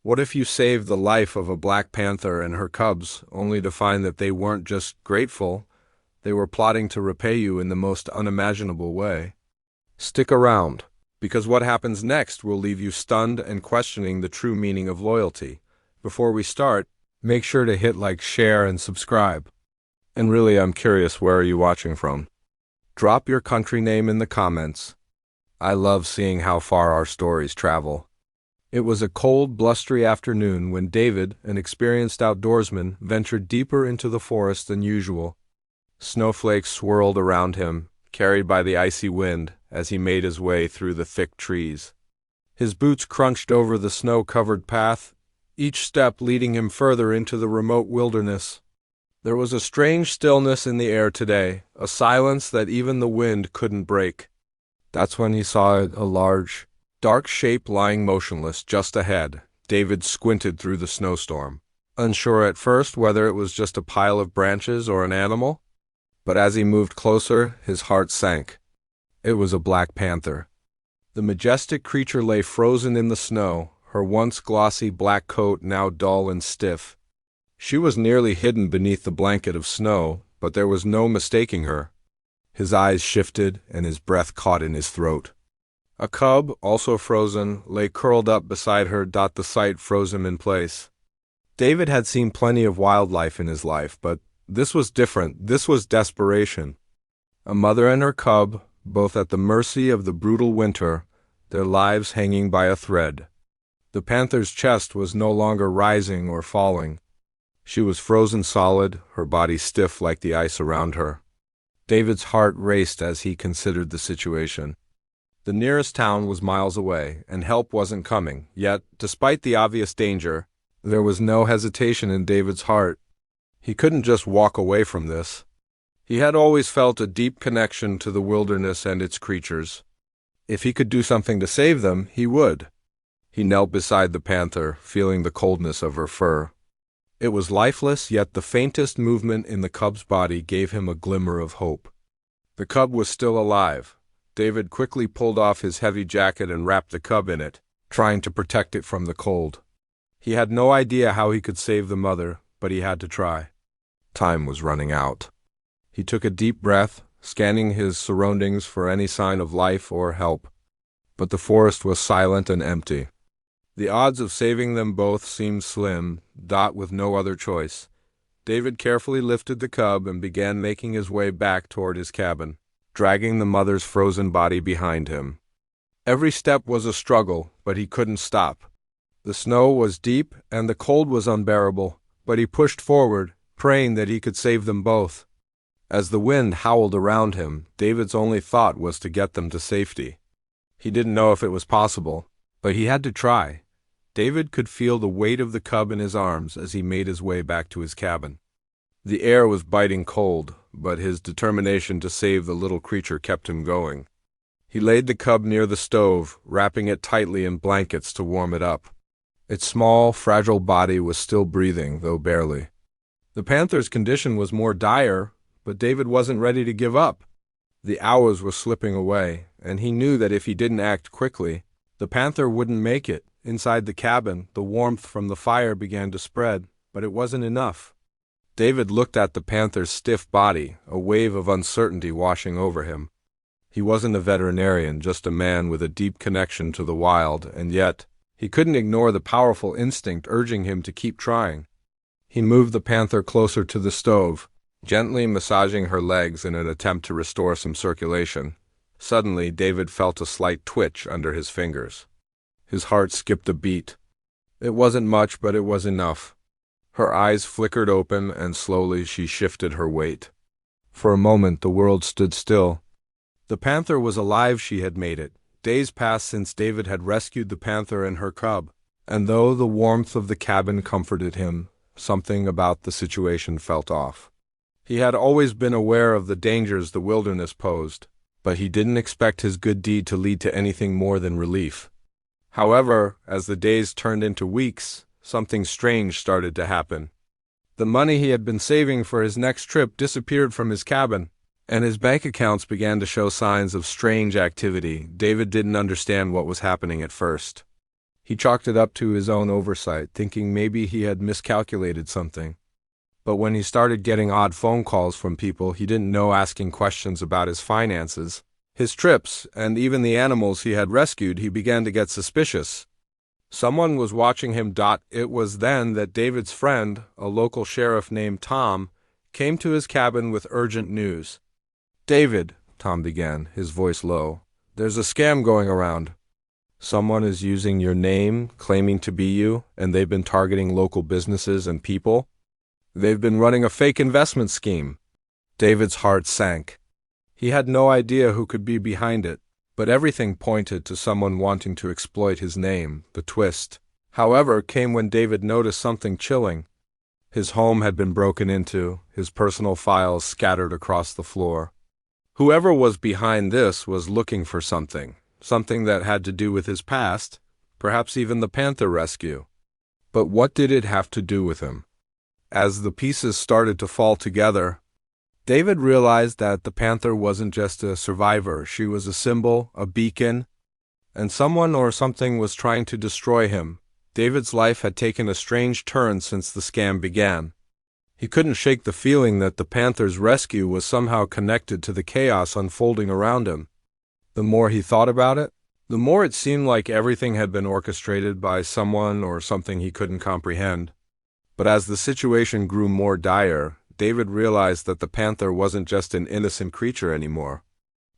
What if you saved the life of a black panther and her cubs, only to find that they weren't just grateful, they were plotting to repay you in the most unimaginable way? Stick around, because what happens next will leave you stunned and questioning the true meaning of loyalty. Before we start, make sure to hit like, share, and subscribe. And really, I'm curious, where are you watching from? Drop your country name in the comments. I love seeing how far our stories travel. It was a cold, blustery afternoon when David, an experienced outdoorsman, ventured deeper into the forest than usual. Snowflakes swirled around him, carried by the icy wind, as he made his way through the thick trees. His boots crunched over the snow-covered path, each step leading him further into the remote wilderness. There was a strange stillness in the air today, a silence that even the wind couldn't break. That's when he saw a large, dark shape lying motionless just ahead. David squinted through the snowstorm, unsure at first whether it was just a pile of branches or an animal. But as he moved closer, his heart sank. It was a black panther. The majestic creature lay frozen in the snow, her once glossy black coat now dull and stiff. She was nearly hidden beneath the blanket of snow, but there was no mistaking her. His eyes shifted, and his breath caught in his throat. A cub, also frozen, lay curled up beside her. The sight froze him in place. David had seen plenty of wildlife in his life, but this was different. This was desperation. A mother and her cub, both at the mercy of the brutal winter, their lives hanging by a thread. The panther's chest was no longer rising or falling. She was frozen solid, her body stiff like the ice around her. David's heart raced as he considered the situation. The nearest town was miles away, and help wasn't coming. Yet, despite the obvious danger, there was no hesitation in David's heart. He couldn't just walk away from this. He had always felt a deep connection to the wilderness and its creatures. If he could do something to save them, he would. He knelt beside the panther, feeling the coldness of her fur. It was lifeless, yet the faintest movement in the cub's body gave him a glimmer of hope. The cub was still alive. David quickly pulled off his heavy jacket and wrapped the cub in it, trying to protect it from the cold. He had no idea how he could save the mother, but he had to try. Time was running out. He took a deep breath, scanning his surroundings for any sign of life or help. But the forest was silent and empty. The odds of saving them both seemed slim. With no other choice, David carefully lifted the cub and began making his way back toward his cabin, dragging the mother's frozen body behind him. Every step was a struggle, but he couldn't stop. The snow was deep and the cold was unbearable, but he pushed forward, praying that he could save them both. As the wind howled around him, David's only thought was to get them to safety. He didn't know if it was possible, but he had to try. David could feel the weight of the cub in his arms as he made his way back to his cabin. The air was biting cold, but his determination to save the little creature kept him going. He laid the cub near the stove, wrapping it tightly in blankets to warm it up. Its small, fragile body was still breathing, though barely. The panther's condition was more dire, but David wasn't ready to give up. The hours were slipping away, and he knew that if he didn't act quickly, the panther wouldn't make it. Inside the cabin, the warmth from the fire began to spread, but it wasn't enough. David looked at the panther's stiff body, a wave of uncertainty washing over him. He wasn't a veterinarian, just a man with a deep connection to the wild, and yet he couldn't ignore the powerful instinct urging him to keep trying. He moved the panther closer to the stove, gently massaging her legs in an attempt to restore some circulation. Suddenly, David felt a slight twitch under his fingers. His heart skipped a beat. It wasn't much, but it was enough. Her eyes flickered open, and slowly she shifted her weight. For a moment the world stood still. The panther was alive. She had made it. Days passed since David had rescued the panther and her cub, and though the warmth of the cabin comforted him, something about the situation felt off. He had always been aware of the dangers the wilderness posed, but he didn't expect his good deed to lead to anything more than relief. However, as the days turned into weeks, something strange started to happen. The money he had been saving for his next trip disappeared from his cabin, and his bank accounts began to show signs of strange activity. David didn't understand what was happening at first. He chalked it up to his own oversight, thinking maybe he had miscalculated something. But when he started getting odd phone calls from people he didn't know asking questions about his finances, his trips, and even the animals he had rescued, he began to get suspicious. Someone was watching him. It was then that David's friend, a local sheriff named Tom, came to his cabin with urgent news. "David," Tom began, his voice low, "there's a scam going around. Someone is using your name, claiming to be you, and they've been targeting local businesses and people. They've been running a fake investment scheme." David's heart sank. He had no idea who could be behind it, but everything pointed to someone wanting to exploit his name. The twist, however, came when David noticed something chilling. His home had been broken into, his personal files scattered across the floor. Whoever was behind this was looking for something that had to do with his past, perhaps even the Panther rescue. But what did it have to do with him? As the pieces started to fall together, David realized that the Panther wasn't just a survivor. She was a symbol, a beacon, and someone or something was trying to destroy him. David's life had taken a strange turn since the scam began. He couldn't shake the feeling that the Panther's rescue was somehow connected to the chaos unfolding around him. The more he thought about it, the more it seemed like everything had been orchestrated by someone or something he couldn't comprehend. But as the situation grew more dire, David realized that the Panther wasn't just an innocent creature anymore.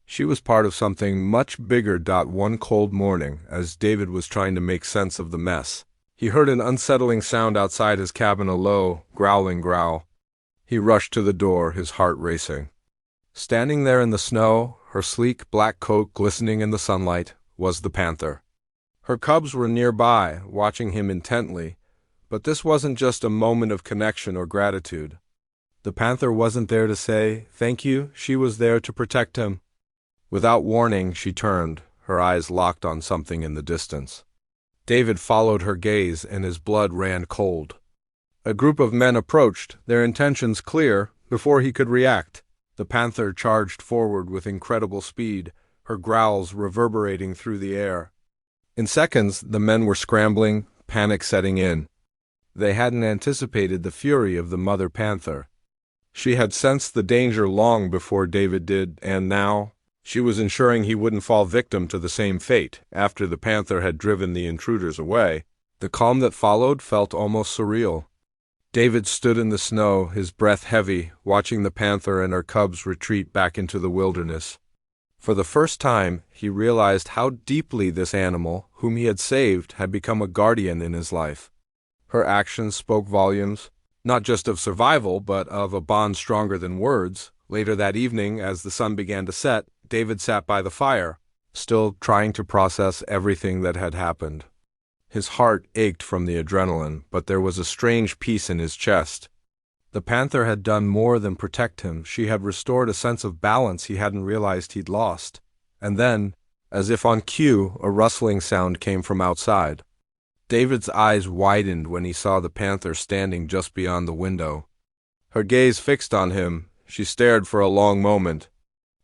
She was part of something much bigger. One cold morning, as David was trying to make sense of the mess, he heard an unsettling sound outside his cabin, a low, growling growl. He rushed to the door, his heart racing. Standing there in the snow, her sleek black coat glistening in the sunlight, was the Panther. Her cubs were nearby, watching him intently, but this wasn't just a moment of connection or gratitude. The Panther wasn't there to say, "Thank you," she was there to protect him. Without warning, she turned, her eyes locked on something in the distance. David followed her gaze, and his blood ran cold. A group of men approached, their intentions clear. Before he could react, the Panther charged forward with incredible speed, her growls reverberating through the air. In seconds, the men were scrambling, panic setting in. They hadn't anticipated the fury of the mother Panther. She had sensed the danger long before David did, and now she was ensuring he wouldn't fall victim to the same fate. After the Panther had driven the intruders away, the calm that followed felt almost surreal. David stood in the snow, his breath heavy, watching the Panther and her cubs retreat back into the wilderness. For the first time, he realized how deeply this animal, whom he had saved, had become a guardian in his life. Her actions spoke volumes, not just of survival, but of a bond stronger than words. Later that evening, as the sun began to set, David sat by the fire, still trying to process everything that had happened. His heart ached from the adrenaline, but there was a strange peace in his chest. The Panther had done more than protect him. She had restored a sense of balance he hadn't realized he'd lost. And then, as if on cue, a rustling sound came from outside. David's eyes widened when he saw the Panther standing just beyond the window. Her gaze fixed on him, she stared for a long moment,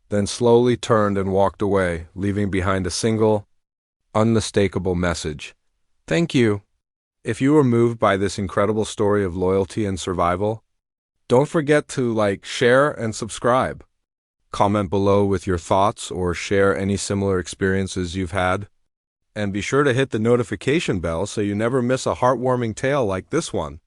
then slowly turned and walked away, leaving behind a single, unmistakable message. "Thank you." If you were moved by this incredible story of loyalty and survival, don't forget to like, share, and subscribe. Comment below with your thoughts or share any similar experiences you've had. And be sure to hit the notification bell so you never miss a heartwarming tale like this one.